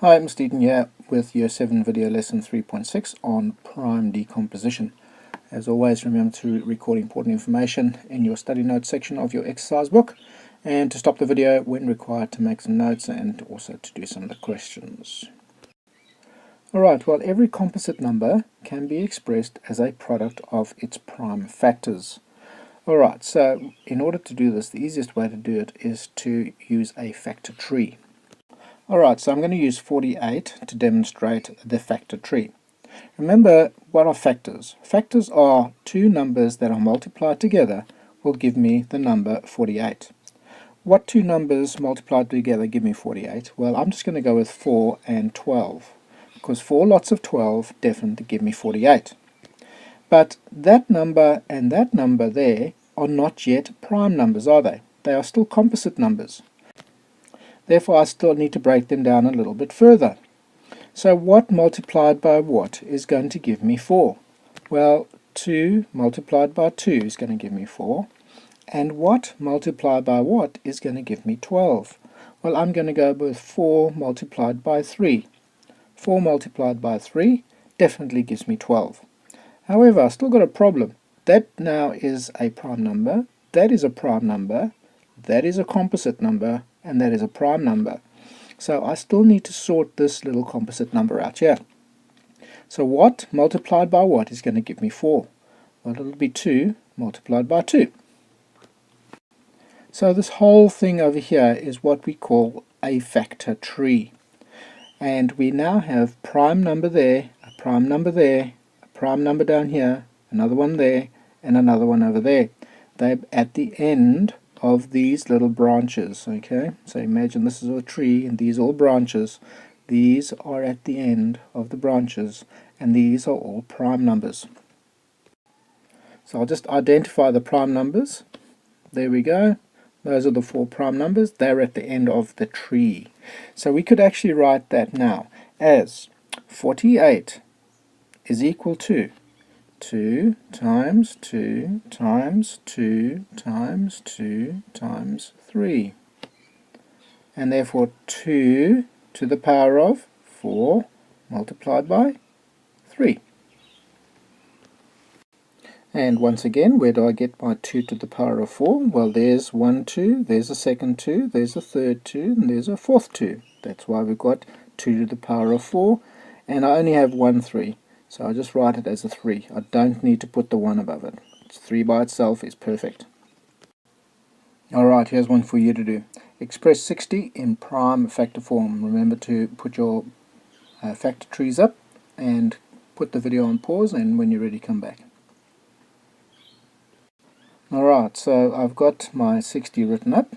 Hi, Mr. Eaton here with Year 7 video lesson 3.6 on prime decomposition. As always, remember to record important information in your study notes section of your exercise book and to stop the video when required to make some notes and also to do some of the questions. Alright, well, every composite number can be expressed as a product of its prime factors. Alright, so in order to do this, the easiest way to do it is to use a factor tree. Alright, so I'm going to use 48 to demonstrate the factor tree. Remember, what are factors? Factors are two numbers that are multiplied together will give me the number 48. What two numbers multiplied together give me 48? Well, I'm just going to go with 4 and 12, because 4 lots of 12 definitely give me 48. But that number and that number there are not yet prime numbers, are they? They are still composite numbers. Therefore, I still need to break them down a little bit further. So what multiplied by what is going to give me 4? Well, 2 multiplied by 2 is going to give me 4. And what multiplied by what is going to give me 12? Well, I'm going to go with 4 multiplied by 3. 4 multiplied by 3 definitely gives me 12. However, I've still got a problem. That now is a prime number, that is a prime number, that is a composite number, and that is a prime number. So I still need to sort this little composite number out here. So what multiplied by what is going to give me 4? Well, it'll be 2 multiplied by 2. So this whole thing over here is what we call a factor tree. And we now have prime number there, a prime number there, a prime number down here, another one there, and another one over there. They're at the end of these little branches. Okay, so imagine this is a tree and these are all branches. These are at the end of the branches and these are all prime numbers. So I'll just identify the prime numbers. There we go. Those are the 4 prime numbers. They're at the end of the tree. So we could actually write that now as 48 is equal to 2 times 2 times 2 times 2 times 3. And therefore 2 to the power of 4 multiplied by 3. And once again, where do I get my 2 to the power of 4? Well, there's 1 2, there's a second 2, there's a third 2, and there's a fourth 2. That's why we've got 2 to the power of 4, and I only have 1 3. So I'll just write it as a 3. I don't need to put the 1 above it. It's 3 by itself is perfect. Alright, here's one for you to do. Express 60 in prime factor form. Remember to put your factor trees up and put the video on pause, and when you're ready, come back. Alright, so I've got my 60 written up.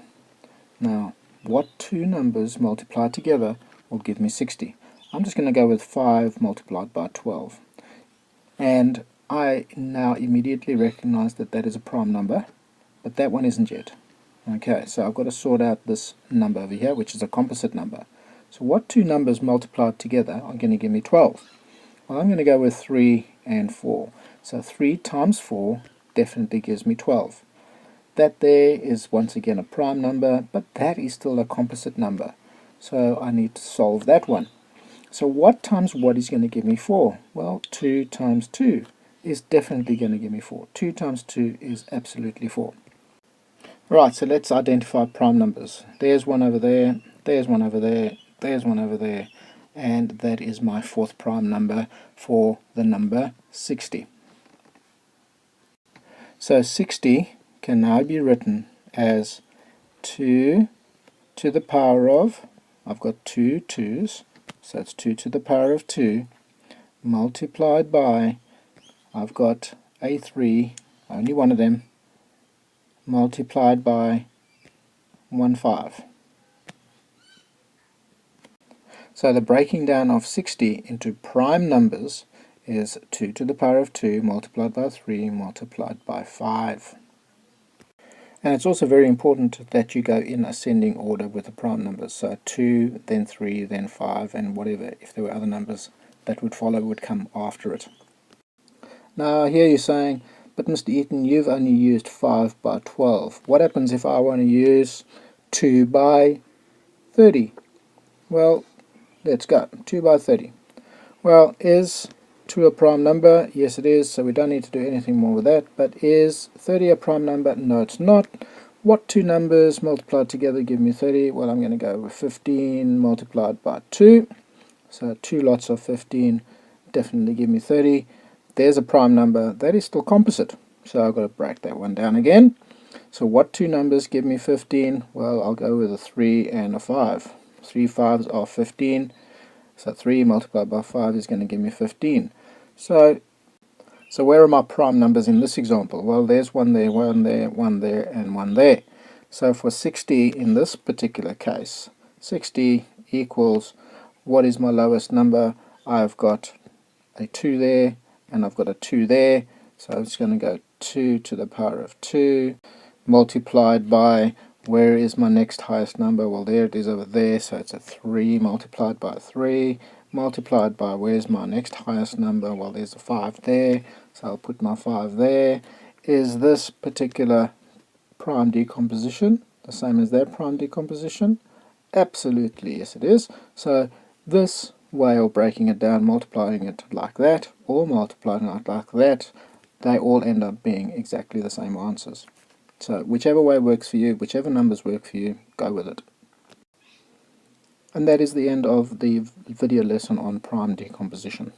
Now, what two numbers multiplied together will give me 60? I'm just going to go with 5 multiplied by 12. And I now immediately recognize that that is a prime number, but that one isn't yet. Okay, so I've got to sort out this number over here, which is a composite number. So what two numbers multiplied together are going to give me 12? Well, I'm going to go with 3 and 4. So 3 times 4 definitely gives me 12. That there is once again a prime number, but that is still a composite number. So I need to solve that one. So what times what is going to give me 4? Well, 2 times 2 is definitely going to give me 4. 2 times 2 is absolutely 4. Right, so let's identify prime numbers. There's one over there, there's one over there, there's one over there, and that is my 4th prime number for the number 60. So 60 can now be written as 2 to the power of, I've got 2 2's, so it's 2 to the power of 2, multiplied by, I've got a 3, only one of them, multiplied by 1 5. So the breaking down of 60 into prime numbers is 2 to the power of 2 multiplied by 3 multiplied by 5. And it's also very important that you go in ascending order with the prime numbers. So 2, then 3, then 5, and whatever, if there were other numbers that would follow, would come after it. Now here you're saying, but Mr. Eaton, you've only used 5 by 12. What happens if I want to use 2 by 30? Well, Let's go. 2 by 30. Well, is 2 a prime number? Yes, it is, so we don't need to do anything more with that. But is 30 a prime number? No, it's not. What two numbers multiplied together give me 30? Well, I'm going to go with 15 multiplied by 2. So 2 lots of 15 definitely give me 30. There's a prime number. That is still composite. So I've got to break that one down again. So what two numbers give me 15? Well, I'll go with a 3 and a 5. 3 5s are 15. So 3 multiplied by 5 is going to give me 15. So where are my prime numbers in this example? Well, there's one there, one there, one there, and one there. So for 60 in this particular case, 60 equals, what is my lowest number? I've got a 2 there, and I've got a 2 there. So I'm just going to go 2 to the power of 2, multiplied by, where is my next highest number? Well, there it is over there, so it's a 3 multiplied by 3, multiplied by, where's my next highest number? Well, there's a 5 there, so I'll put my 5 there. Is this particular prime decomposition the same as that prime decomposition? Absolutely, yes it is. So this way of breaking it down, multiplying it like that, or multiplying it like that, they all end up being exactly the same answers. So whichever way works for you, whichever numbers work for you, go with it. And that is the end of the video lesson on prime decomposition.